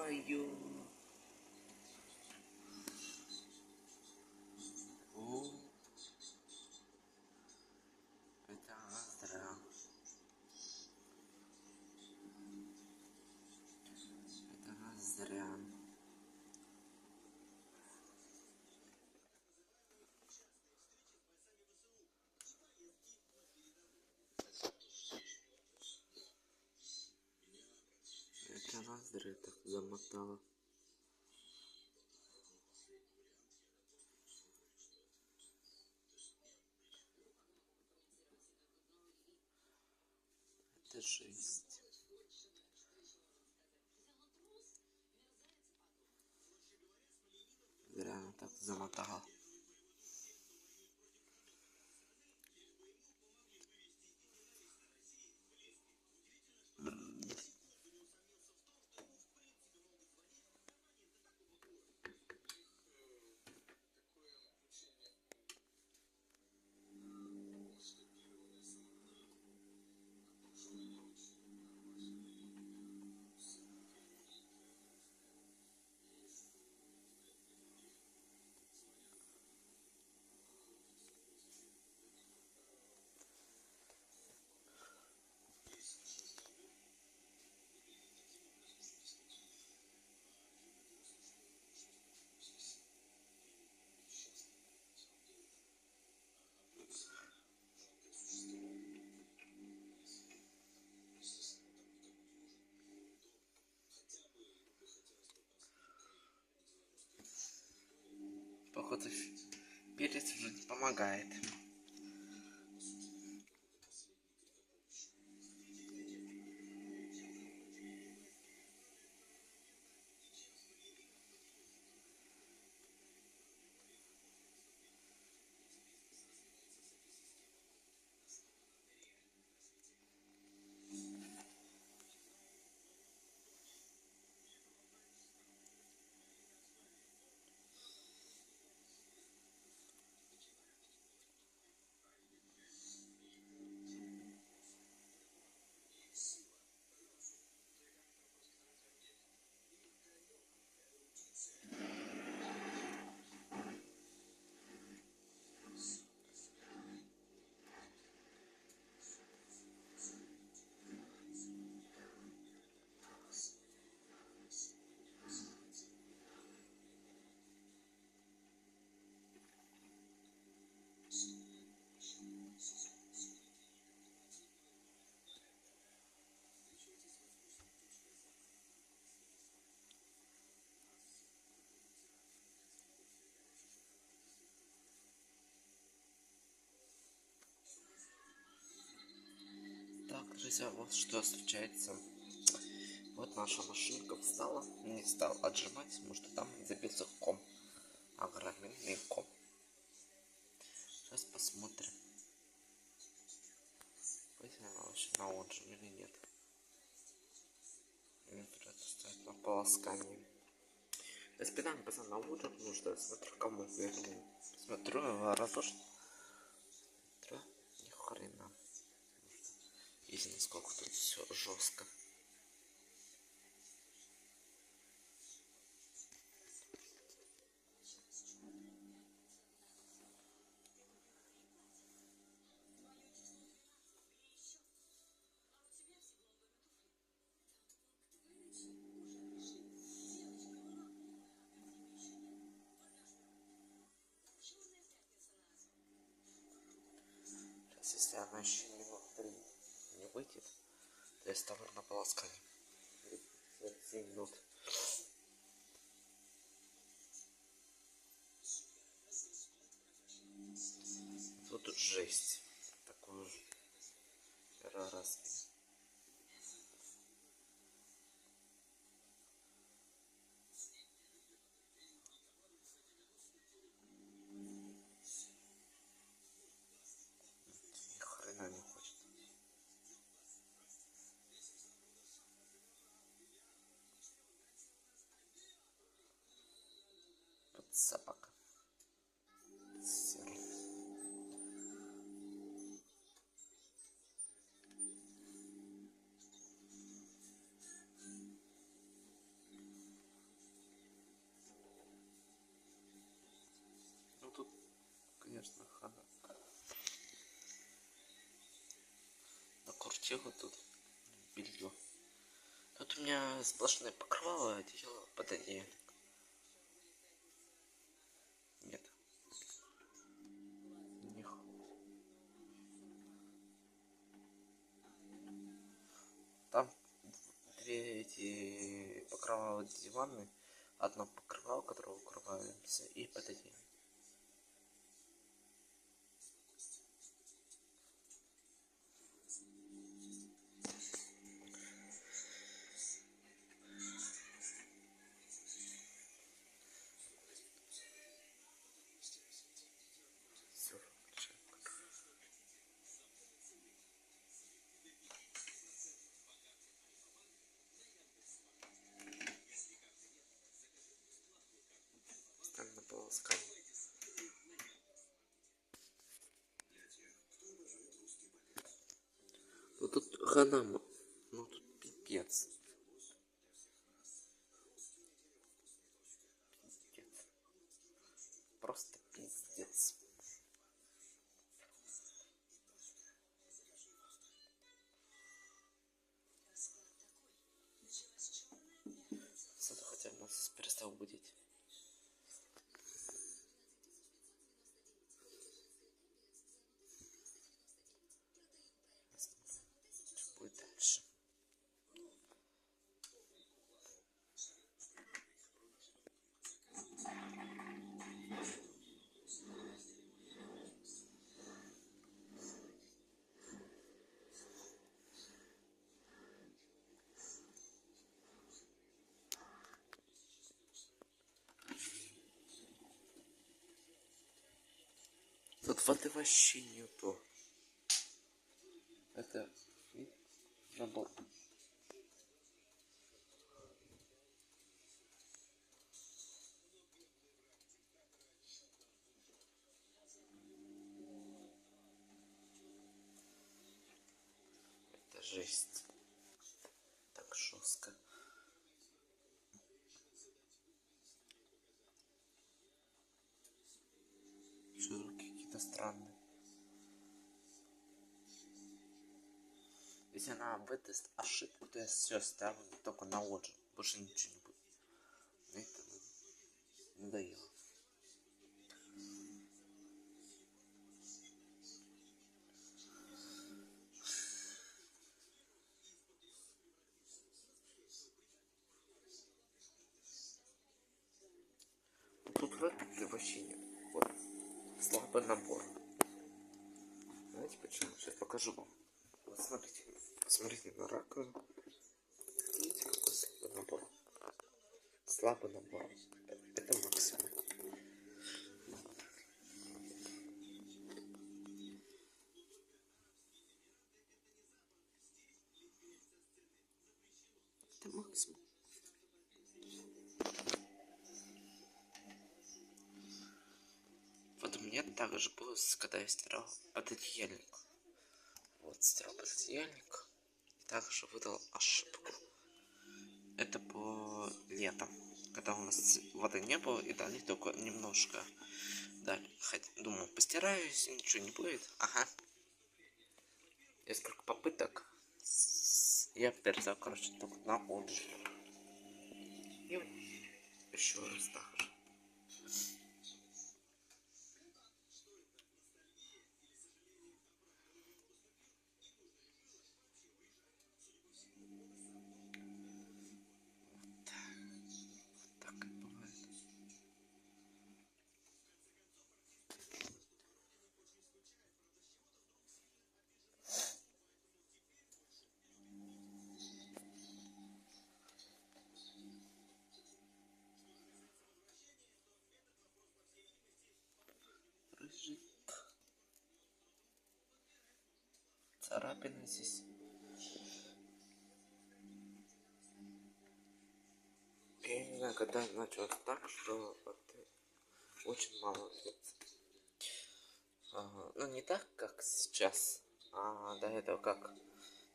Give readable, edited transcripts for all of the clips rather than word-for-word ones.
знаю. О, это зря. Это зря. Это зря так замотало. Это жесть. Зря она так замотала. Походу, перец уже не помогает. Так, друзья, вот что случается. Вот наша машинка встала, не стал отжимать, потому что там забился ком. Огроменный ком. Сейчас посмотрим. Пойдем вообще на отжим или нет. Это стоит на полоскании. Я специально пацан на отжим, потому что я смотрю кому верну. Смотрю разошь. Смотрю, ни хрена. Видите, насколько тут все жестко. Сейчас, если она еще минут 3 не выйдет, то я ставлю на полоскание. 7 минут. Вот тут жесть. Такую же. Раз. Ни хрена не хочет. Вот собака. Серый. конечно, хана. Накрутила тут белье. Тут у меня сплошное покрывало, одеяло под одеяло. Нет. Них. Там две эти покрывала диваны. Одно покрывало, которое укрываемся, и под одеяло. На полоскание. Ну тут ханама. Ну тут пипец. Пиздец. Просто пиздец. Зато хотя бы нас перестал будить. Что будет дальше? Тут воды вообще нету. Это работа. Это жесть. Так жестко. Что руки какие-то странные. Если она выдаст ошибку, то я все ставлю только на отжиг. Больше ничего не будет. Это надоело. Тут выдумки вообще нет. Вот. Слабый набор. Знаете почему? Сейчас покажу вам. Вот смотрите. Посмотрите на раковину. Видите, какой слабый набор? Слабый набор. Это максимум. Это максимум. Вот у меня также было, когда я стирал пододеяльник. Вот, стирал пододеяльник. И также выдал ошибку. Это по летом. Когда у нас воды не было и дали только немножко. Дали. Думал, постираюсь, ничего не будет. Ага. Несколько попыток. Я перестал, короче, только на отжиг. И еще раз так же. Так и бывает. Рыжик. Царапины здесь. Я не знаю, когда началось так, что воды очень мало льется. Ну не так, как сейчас, а до этого как.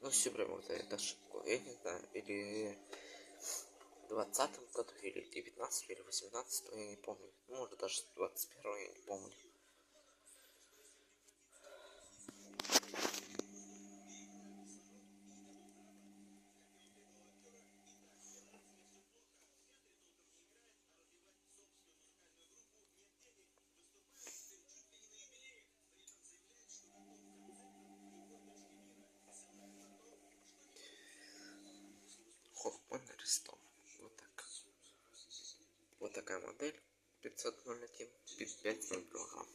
Ну все время вот это ошибку. Я не знаю, или в 20-м году, или 19 или 18 я не помню. Может даже 21 я не помню. такая модель 501 502.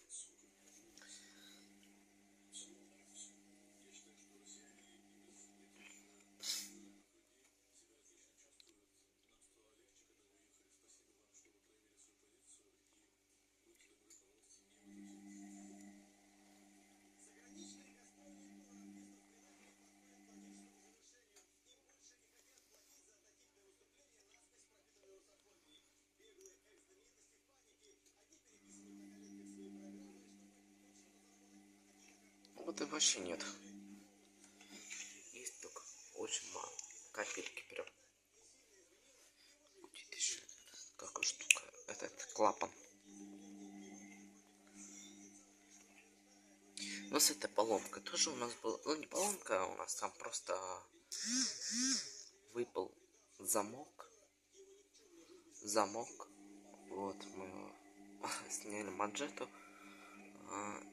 Вот и вообще нет. Есть только очень мало. Капельки прям. Будет еще какая штука. Этот клапан. Но с этой поломкой тоже у нас был. Ну не поломка, у нас там просто выпал замок. Вот мы сняли манжету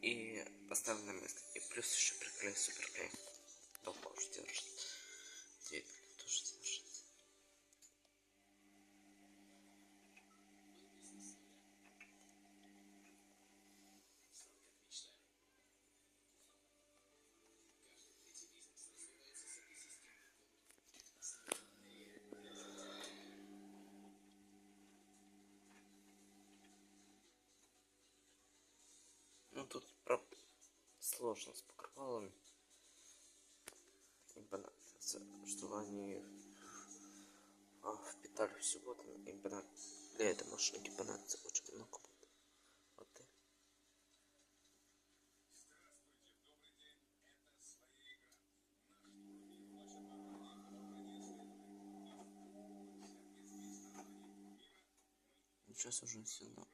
и поставили на место. И плюс еще приклеили суперклей. Долго уже держит. Здесь тоже держит. Ну тут сложно с покрывалами. Им понадобится, чтобы они впитали всего. Им понадобится, для этой машинки понадобится очень много. Вот и. Сейчас уже сюда могу.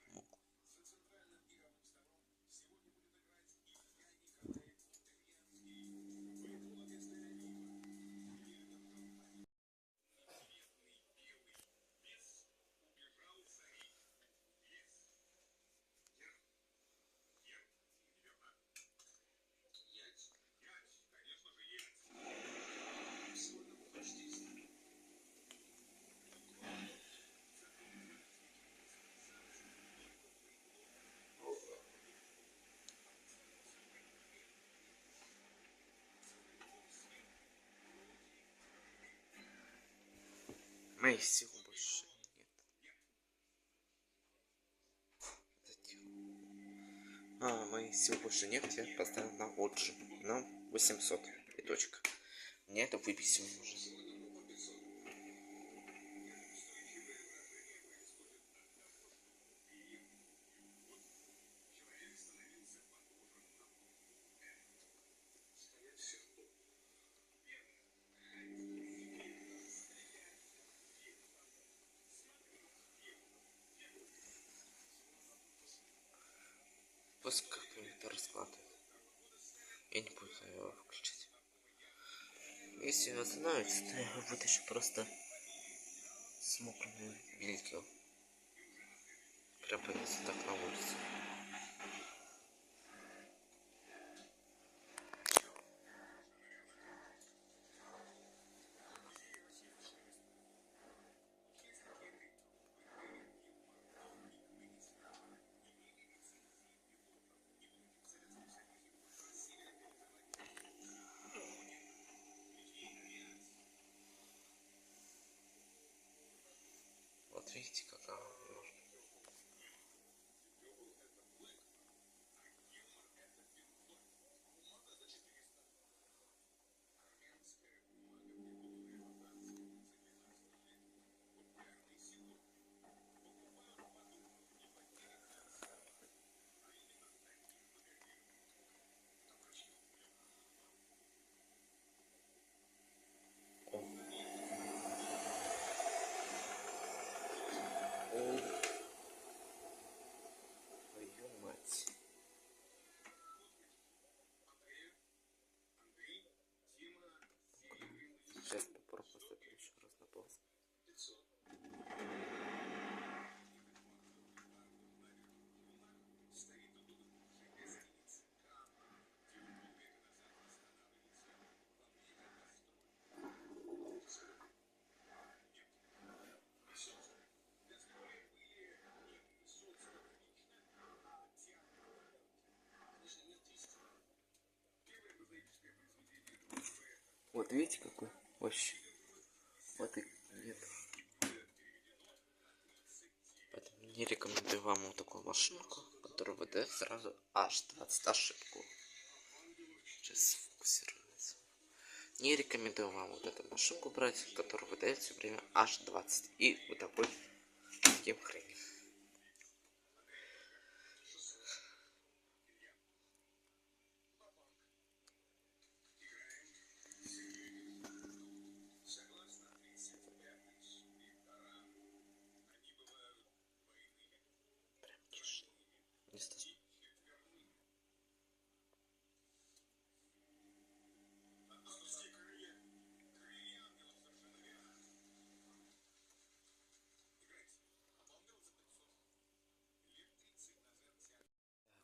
Моих сил больше нет. Моих сил больше нет. Я поставил на Оджи. На 800. И точка. Мне это выбесило уже. Пусть как-нибудь раскладывает. Я не буду его включить. Если остановится, то я вытащу просто с мокрыми бельки. Прям повесу так на улице. Вот видите, какая можно. Вот видите, какой вообще. Вот и нет. Поэтому не рекомендую вам вот такую машинку, которая выдает сразу аж 20 ошибку. Сейчас сфокусируется. Не рекомендую вам вот эту машинку брать, которая выдает все время аж 20. И вот таким хрень. Прям тише. Не страшно. Так,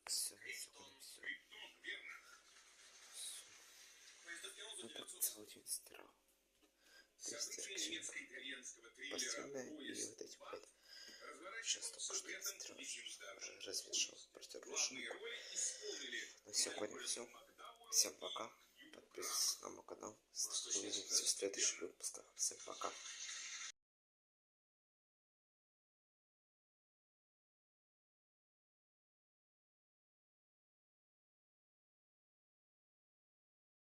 все, на сегодня все. Это целый день стирал. Постельная и вот эти вот. Сейчас только что я стирал. Уже развешивал, протер шинку. На сегодня все. Всем пока. Подписывайтесь на мой канал. Увидимся в следующих выпусках. Всем пока.